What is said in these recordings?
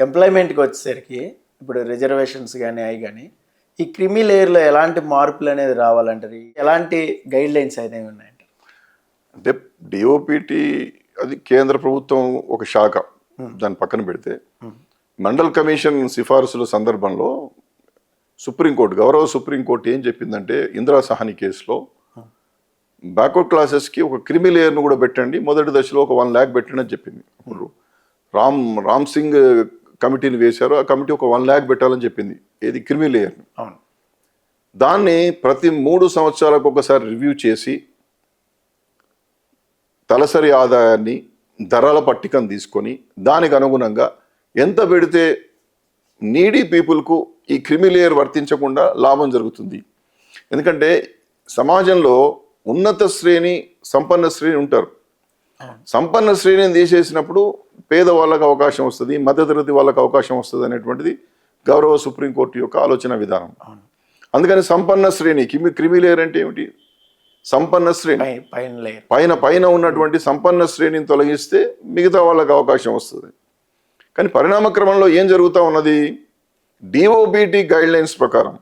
ఎంప్లాయ్మెంట్కి వచ్చేసరికి ఇప్పుడు రిజర్వేషన్స్ కానీ అవి కానీ ఈ క్రిమి లేయర్లో ఎలాంటి మార్పులు అనేది రావాలంటారు, ఎలాంటి గైడ్ లైన్స్ అనేవి ఉన్నాయంటారు? అంటే డిఓపిటి అది కేంద్ర ప్రభుత్వం ఒక శాఖ, దాన్ని పక్కన పెడితే మండల్ కమిషన్ సిఫారసుల సందర్భంలో సుప్రీంకోర్టు, గౌరవ సుప్రీంకోర్టు ఏం చెప్పిందంటే ఇందిరా సహాని కేసులో బ్యాక్వర్డ్ క్లాసెస్కి ఒక క్రిమి లేయర్ను కూడా పెట్టండి, మొదటి దశలో ఒక 1 lakh పెట్టండి అని చెప్పింది. అప్పుడు రామ్ సింగ్ కమిటీని వేశారు, ఆ కమిటీ ఒక 1 lakh పెట్టాలని చెప్పింది, ఏది క్రిమి లేయర్ని. అవును. దాన్ని ప్రతి 3 సంవత్సరాలకు ఒకసారి రివ్యూ చేసి తలసరి ఆదాయాన్ని, ధరల పట్టికను తీసుకొని దానికి అనుగుణంగా ఎంత పెడితే నీడీ పీపుల్కు ఈ క్రిమి లేయర్ వర్తించకుండా లాభం జరుగుతుంది. ఎందుకంటే సమాజంలో ఉన్నత శ్రేణి, సంపన్న శ్రేణి ఉంటారు. సంపన్న శ్రేణిని తీసేసినప్పుడు పేదవాళ్ళకు అవకాశం వస్తుంది, మధ్యతరగతి వాళ్ళకు అవకాశం వస్తుంది అనేటువంటిది గౌరవ సుప్రీంకోర్టు యొక్క ఆలోచన విధానం. అందుకని సంపన్న శ్రేణి, క్రిమి లేయర్ అంటే ఏమిటి? సంపన్న శ్రేణి, పైన ఉన్నటువంటి సంపన్న శ్రేణిని తొలగిస్తే మిగతా వాళ్ళకి అవకాశం వస్తుంది. కానీ పరిణామ క్రమంలో ఏం జరుగుతూ ఉన్నది? డిఓబిటి గైడ్ లైన్స్ ప్రకారం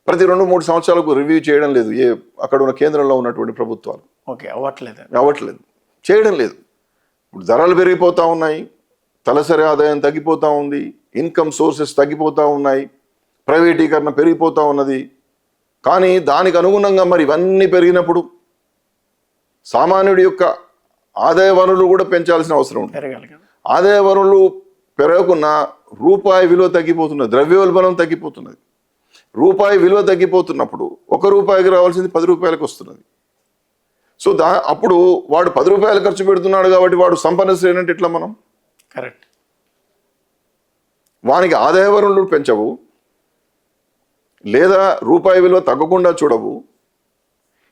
ప్రతి 2-3 సంవత్సరాలకు రివ్యూ చేయడం లేదు అక్కడ ఉన్న కేంద్రంలో ఉన్నటువంటి ప్రభుత్వాలు. అవ్వట్లేదు, చేయడం లేదు. ఇప్పుడు ధరలు పెరిగిపోతూ ఉన్నాయి, తలసరి ఆదాయం తగ్గిపోతూ ఉంది, ఇన్కమ్ సోర్సెస్ తగ్గిపోతూ ఉన్నాయి, ప్రైవేటీకరణ పెరిగిపోతూ ఉన్నది. కానీ దానికి అనుగుణంగా మరి ఇవన్నీ పెరిగినప్పుడు సామాన్యుడి యొక్క ఆదాయ వనరులు కూడా పెంచాల్సిన అవసరం ఉంది. ఆదాయ వనరులు పెరగకున్నా రూపాయి విలువ తగ్గిపోతున్నది, ద్రవ్యోల్బణం తగ్గిపోతున్నది. రూపాయి విలువ తగ్గిపోతున్నప్పుడు 1 రూపాయికి రావాల్సింది 10 రూపాయలకు వస్తున్నది. సో అప్పుడు వాడు 10 రూపాయలు ఖర్చు పెడుతున్నాడు కాబట్టి వాడు సంపన్న శ్రేణి అంటే ఎట్లా? మనం కరెక్ట్. వానికి ఆదాయ వనరులు పెంచవు, లేదా రూపాయి విలువ తగ్గకుండా చూడవు.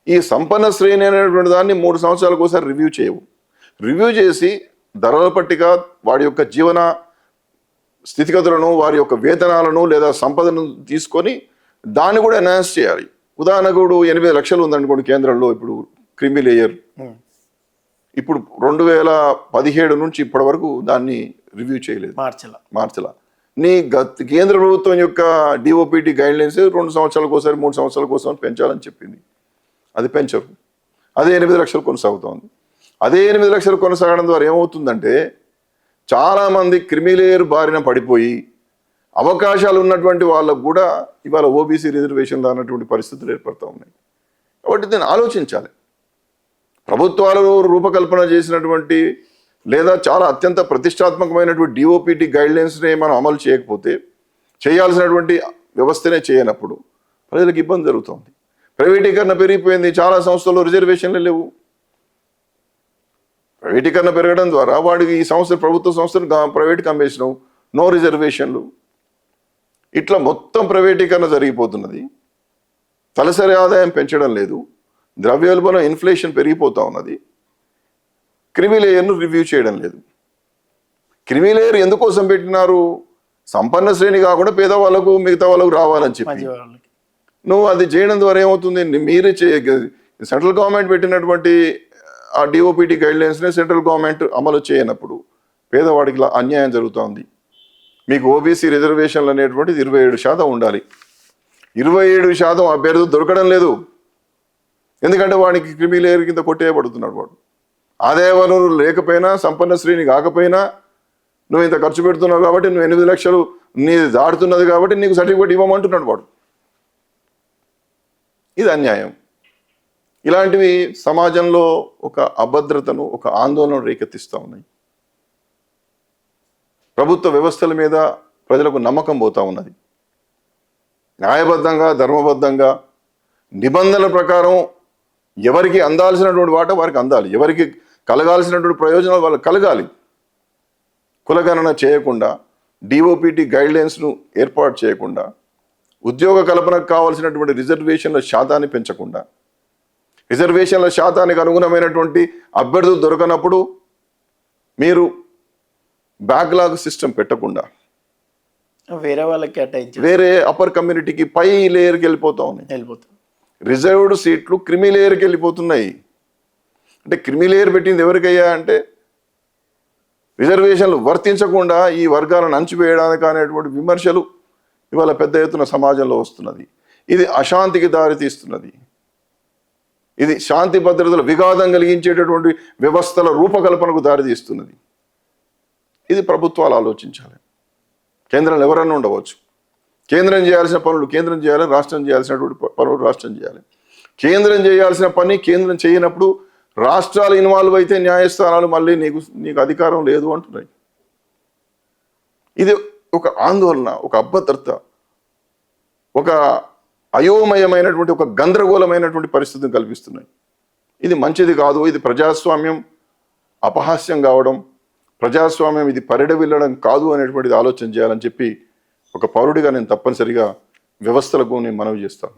ఈ సంపన్న శ్రేణి అనేటువంటి దాన్ని 3 సంవత్సరాలకు ఒకసారి రివ్యూ చేయవు. రివ్యూ చేసి ధరల పట్టిక, వాడి యొక్క జీవన స్థితిగతులను, వారి యొక్క వేతనాలను లేదా సంపదను తీసుకొని దాన్ని కూడా ఎన్హాన్స్ చేయాలి. ఉదాహరణకు 8 లక్షలు ఉందనుకోండి కేంద్రంలో ఇప్పుడు క్రిమి లేయర్. ఇప్పుడు 2017 నుంచి ఇప్పటి వరకు దాన్ని రివ్యూ చేయలేదు, మార్చలా. నీ కేంద్ర ప్రభుత్వం యొక్క డిఓపిటి గైడ్ లైన్స్ 2 సంవత్సరాలకు ఒకసారి, 3 సంవత్సరాల కోసం పెంచాలని చెప్పింది. అది పెంచరు. అదే 8 లక్షలు కొనసాగుతోంది. అదే 8 లక్షలు కొనసాగడం ద్వారా ఏమవుతుందంటే చాలామంది క్రిమిలేయర్ బారిన పడిపోయి అవకాశాలు ఉన్నటువంటి వాళ్ళకు కూడా ఇవాళ ఓబీసీ రిజర్వేషన్లు అన్నటువంటి పరిస్థితులు ఏర్పడుతూ ఉన్నాయి. కాబట్టి దీన్ని ఆలోచించాలి. ప్రభుత్వాలు రూపకల్పన చేసినటువంటి లేదా చాలా అత్యంత ప్రతిష్టాత్మకమైనటువంటి డిఓపిటి గైడ్లైన్స్ని మనం అమలు చేయకపోతే, చేయాల్సినటువంటి వ్యవస్థనే చేయనప్పుడు ప్రజలకు ఇబ్బంది జరుగుతుంది. ప్రైవేటీకరణ పెరిగిపోయింది, చాలా సంస్థల్లో రిజర్వేషన్లు లేవు. ప్రైవేటీకరణ పెరగడం ద్వారా వాడికి ఈ సంస్థలు, ప్రభుత్వ సంస్థలు ప్రైవేట్కి అమ్మేసినావు, నో రిజర్వేషన్లు. ఇట్లా మొత్తం ప్రైవేటీకరణ జరిగిపోతున్నది. తలసరి ఆదాయం పెంచడం లేదు, ద్రవ్యోల్బణం, ఇన్ఫ్లేషన్ పెరిగిపోతూ ఉన్నది. క్రిమి లేయర్ను రివ్యూ చేయడం లేదు. క్రిమి లేయర్ ఎందుకోసం పెట్టినారు? సంపన్న శ్రేణి కాకుండా పేదవాళ్ళకు, మిగతా వాళ్ళకు రావాలని చెప్పి. నువ్వు అది చేయడం ద్వారా ఏమవుతుంది? మీరే సెంట్రల్ గవర్నమెంట్ పెట్టినటువంటి ఆ డిఓపిటి గైడ్లైన్స్ని సెంట్రల్ గవర్నమెంట్ అమలు చేయనప్పుడు పేదవాడికి అన్యాయం జరుగుతుంది. మీకు ఓబీసీ రిజర్వేషన్లు అనేటువంటిది 27% ఉండాలి. 27% అభ్యర్థులు దొరకడం లేదు. ఎందుకంటే వాడికి క్రిమి లేయర్ కింద కొట్టేయబడుతున్నాడు. వాడు ఆదాయ వనరులు లేకపోయినా, సంపన్న శ్రేణి కాకపోయినా, నువ్వు ఇంత ఖర్చు పెడుతున్నావు కాబట్టి, నువ్వు 8 లక్షలు నీది దాడుతున్నది కాబట్టి నీకు సర్టిఫికేట్ ఇవ్వమంటున్నాడు వాడు. ఇది అన్యాయం. ఇలాంటివి సమాజంలో ఒక అభద్రతను, ఒక ఆందోళన రేకెత్తిస్తూ ఉన్నాయి. ప్రభుత్వ వ్యవస్థల మీద ప్రజలకు నమ్మకం పోతూ ఉన్నది. న్యాయబద్ధంగా, ధర్మబద్ధంగా, నిబంధనల ప్రకారం ఎవరికి అందాల్సినటువంటి వాట వారికి అందాలి, ఎవరికి కలగాల్సినటువంటి ప్రయోజనాలు వాళ్ళకి కలగాలి. కులగణన చేయకుండా, డిఓపిటి గైడ్లైన్స్ను ఏర్పాటు చేయకుండా, ఉద్యోగ కల్పనకు కావాల్సినటువంటి రిజర్వేషన్ల శాతాన్ని పెంచకుండా, రిజర్వేషన్ల శాతానికి అనుగుణమైనటువంటి అభ్యర్థులు దొరకనప్పుడు మీరు బ్యాక్లాగ్ సిస్టమ్ పెట్టకుండా వేరే వాళ్ళకి వేరే అప్పర్ కమ్యూనిటీకి, పై లేయర్కి వెళ్ళిపోతా ఉన్నాయి. రిజర్వ్డ్ సీట్లు క్రిమి లేయర్కి వెళ్ళిపోతున్నాయి. అంటే క్రిమి లేయర్ పెట్టింది ఎవరికయ్యా అంటే రిజర్వేషన్లు వర్తించకుండా ఈ వర్గాలను అణచివేయడానికి అనేటువంటి విమర్శలు ఇవాళ పెద్ద ఎత్తున సమాజంలో వస్తున్నది. ఇది అశాంతికి దారితీస్తున్నది. ఇది శాంతి భద్రతల విఘాతం కలిగించేటటువంటి వ్యవస్థల రూపకల్పనకు దారితీస్తున్నది. ఇది ప్రభుత్వాలు ఆలోచించాలి. కేంద్రంలో ఎవరన్నా ఉండవచ్చు. కేంద్రం చేయాల్సిన పనులు కేంద్రం చేయాలి, రాష్ట్రం చేయాల్సినటువంటి పనులు రాష్ట్రం చేయాలి. కేంద్రం చేయాల్సిన పని కేంద్రం చేయనప్పుడు రాష్ట్రాలు ఇన్వాల్వ్ అయితే న్యాయస్థానాలు మళ్ళీ నీకు అధికారం లేదు అంటున్నాయి. ఇది ఒక ఆందోళన, ఒక అభద్రత, ఒక అయోమయమైనటువంటి ఒక గందరగోళమైనటువంటి పరిస్థితిని కల్పిస్తున్నాయి. ఇది మంచిది కాదు. ఇది ప్రజాస్వామ్యం అపహాస్యం కావడం, ప్రజాస్వామ్యం ఇది పరిడవిల్లడం కాదు అనేటువంటిది ఆలోచన చేయాలని చెప్పి ఒక పౌరుడిగా నేను తప్పనిసరిగా వ్యవస్థలకు నేను మనవి చేస్తాను.